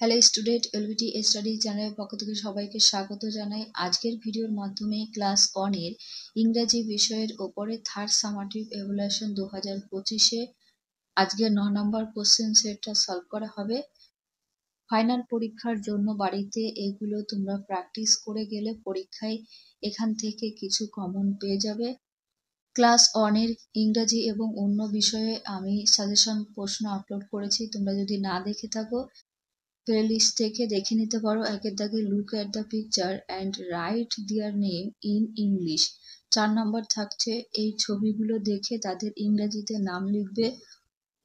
Hello student, LBT study চ্যানেলের পক্ষ থেকে সবাইকে স্বাগত জানাই। আজকের ভিডিওর মাধ্যমে ক্লাস 1 এর ইংরেজি বিষয়ের ওপরে থার্ড সামাটিভ এভালুয়েশন 2025-এ আজকে 9 নম্বর কোশ্চেন সেটটা সলভ করা হবে। ফাইনাল পরীক্ষার জন্য বাড়িতে এগুলো তোমরা প্র্যাকটিস করে গেলে পরীক্ষায় এখান থেকে কিছু কমন পেয়ে যাবে। ক্লাস 1 এর ইংরেজি এবং অন্য বিষয়ে আমি সাজেশন প্রশ্ন আপলোড করেছি, তোমরা যদি না দেখে থাকো প্লেলিস্ট থেকে দেখে নিতে পারো। একের দাগে look at the picture and right there name in English. 4 নম্বর থাকছে এই ছবিগুলো দেখে তাদের ইংরেজিতে নাম লিখবে।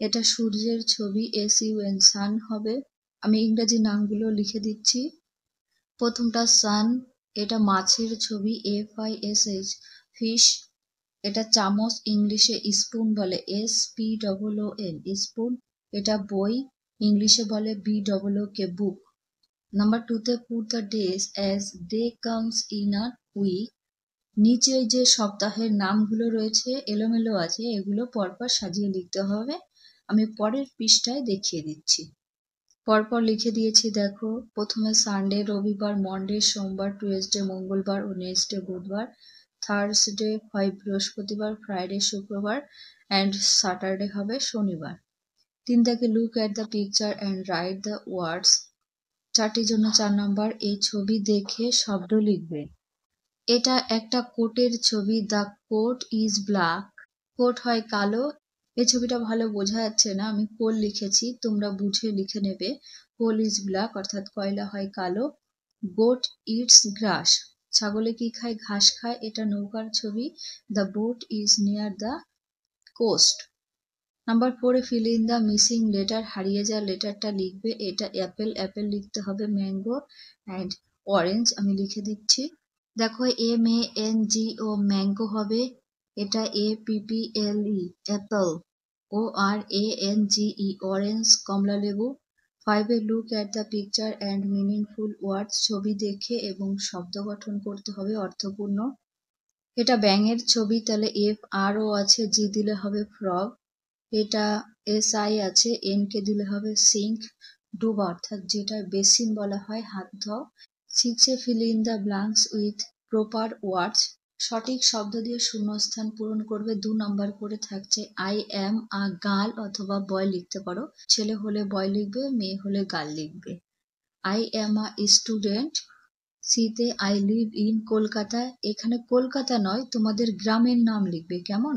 এটা সূর্যের ছবি, SUN সান হবে। আমি ইংরেজি নামগুলো লিখে দিচ্ছি। প্রথমটা সান, এটা মাছের ছবি, FISH ফিশ। এটা চামচ, ইংলিশে স্পুন বলে, SPOON স্পুন। এটা বই, ইংলিশে বলে BOOK বুক। নাম্বার 2-তে put the days as day comes in a week. নিচে যে সপ্তাহের নামগুলো রয়েছে এলোমেলো আছে, এগুলো পরপর সাজিয়ে লিখতে হবে। আমি পরের পৃষ্ঠায় দেখিয়ে দিচ্ছি। পরপর লিখে দিয়েছি দেখো। প্রথমে সানডে রবিবার, মন্ডে সোমবার, টুয়েসডে মঙ্গলবার, ওয়েডনেসডে বুধবার, থার্সডে হয় বৃহস্পতিবার, ফ্রাইডে শুক্রবার অ্যান্ড স্যাটারডে হবে শনিবার। 3 থেকে look at the picture and write the words. 4টির জন্য 4 নম্বর, এই ছবি দেখে শব্দ লিখবে। এটা একটা কোটের ছবি, the coat is black. Coat হয় কালো। এই ছবিটা ভালো বোঝা যাচ্ছে না, আমি কোল লিখেছি, তোমরা বুঝে লিখে নেবে। কোল ইজ ব্ল্যাক অর্থাৎ কয়লা হয় কালো। গোট ইটস গ্রাস, ছাগলে কি খায়? ঘাস খায়। এটা নৌকার ছবি, the boat is near the coast. Number 4-এ fill in the missing letter, হারিয়ে যাওয়া লেটারটা লিখবে। এটা অ্যাপেল, অ্যাপেল লিখতে হবে। ম্যাঙ্গো অ্যান্ড অরেঞ্জ আমি লিখে দিচ্ছি। দেখো MANGO ম্যাঙ্গো হবে। এটা APPLE অ্যাপেল। ORANGE অরেঞ্জ কমলা লেবু। 5-এ look at the picture and meaningful words, ছবি দেখে এবং শব্দ গঠন করতে হবে অর্থপূর্ণ। এটা ব্যাঙের ছবি, তাহলে FRO আছে, G দিলে হবে ফ্রগ। এটা SI আছে, N কে দিলে হবে সিঙ্ক। ডুবা অর্থাৎ যেটা বেসিন বলা হয়, হাত ধোও। 6-এ fill in the blanks with proper words, সঠিক শব্দ দিয়ে শূন্যস্থান পূরণ করবে। 2 নম্বর করে থাকছে I am a গার্ল অথবা বয় লিখতে পারো। ছেলে হলে বয় লিখবে, মেয়ে হলে গার্ল লিখবে। I am a student। সিতে I live in কলকাতা। এখানে কলকাতা নয়, তোমাদের গ্রামের নাম লিখবে, কেমন?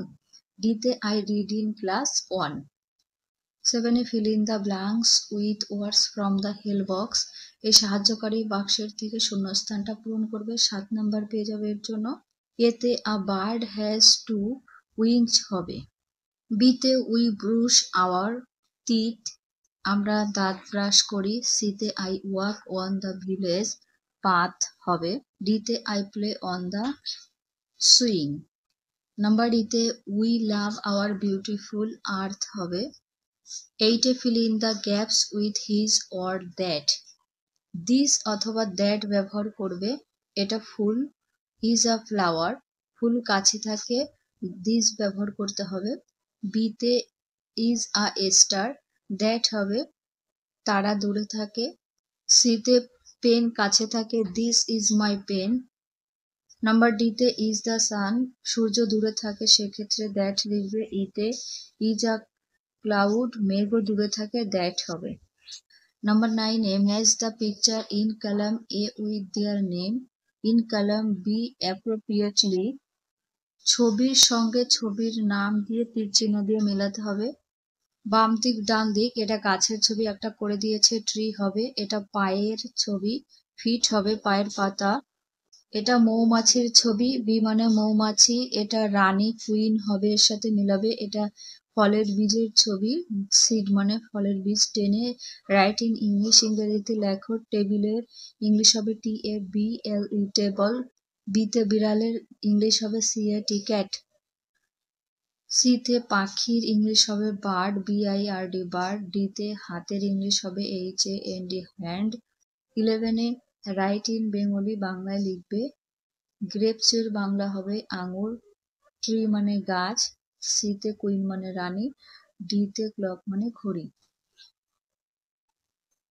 ডিতে I read in class 1। 7-এ fill in the blanks with words from the help box, এই সাহায্যকারী বাক্সের থেকে শূন্যস্থানটা পূরণ করবে। 7 নাম্বার পেয়ে যাবে এর জন্য। এতে আ বার্ড হ্যাজ 2 উইংস হবে। বিতে উই ব্রুশ আওয়ার টিথ, আমরা দাঁত ব্রাশ করি। সিতে I walk on the village path হবে। ডিতে I play on the swing. Number ডিতে we love our beautiful earth হবে। 8-এ fill in the gaps with his or that. This অথবা দ্যাট ব্যবহার করবে। এটা ফুল, ইজ আ ফ্লাওয়ার, ফুল কাছে থাকে, দিস ব্যবহার করতে হবে। বিতে ইজ আ স্টার, দ্যাট হবে তারা দূরে থাকে। সিতে পেন কাছে থাকে, this is my pen. Number ডিতে ইজ দ্য সান, সূর্য দূরে থাকে, সেক্ষেত্রে দ্যাট লিখবে। ইতে ইজ আ ক্লাউড, মেঘও দূরে থাকে, দ্যাট হবে। নাম্বার 9-এ match the picture in column A with their name, in column B appropriately. ছবির সঙ্গে ছবির নাম দিয়ে তীর চিহ্ন দিয়ে মেলাতে হবে। বাম দিক ডান দিক, এটা গাছের ছবি একটা করে দিয়েছে, ট্রি হবে। এটা পায়ের ছবি, ফিট হবে পায়ের পাতা। এটা মৌমাছির ছবি, বি মানে মৌমাছি। এটা রানী, কুইন হবে, এর সাথে মিলাবে। এটা ফলের বীজের ছবি, সিড মানে ফলের বীজ। 10-এ রাইট ইন ইংলিশ, ইংরেজিতে লেখো। টেবিলের ইংলিশ হবে TABLE টেবল। বিতে বিড়ালের ইংলিশ হবে CAT ক্যাট। সিতে পাখির ইংলিশ হবে বার্ড, BIRD বার্ড। ডিতে হাতের ইংলিশ হবে HAND হ্যান্ড। 11-এ রাইট ইন বেঙ্গলি, বাংলায় লিখবে। গ্রেপসের বাংলা হবে আঙুর। ট্রি মানে গাছ। সিতে কুইন মানে রানী। ডিতে ক্লক মানে ঘড়ি।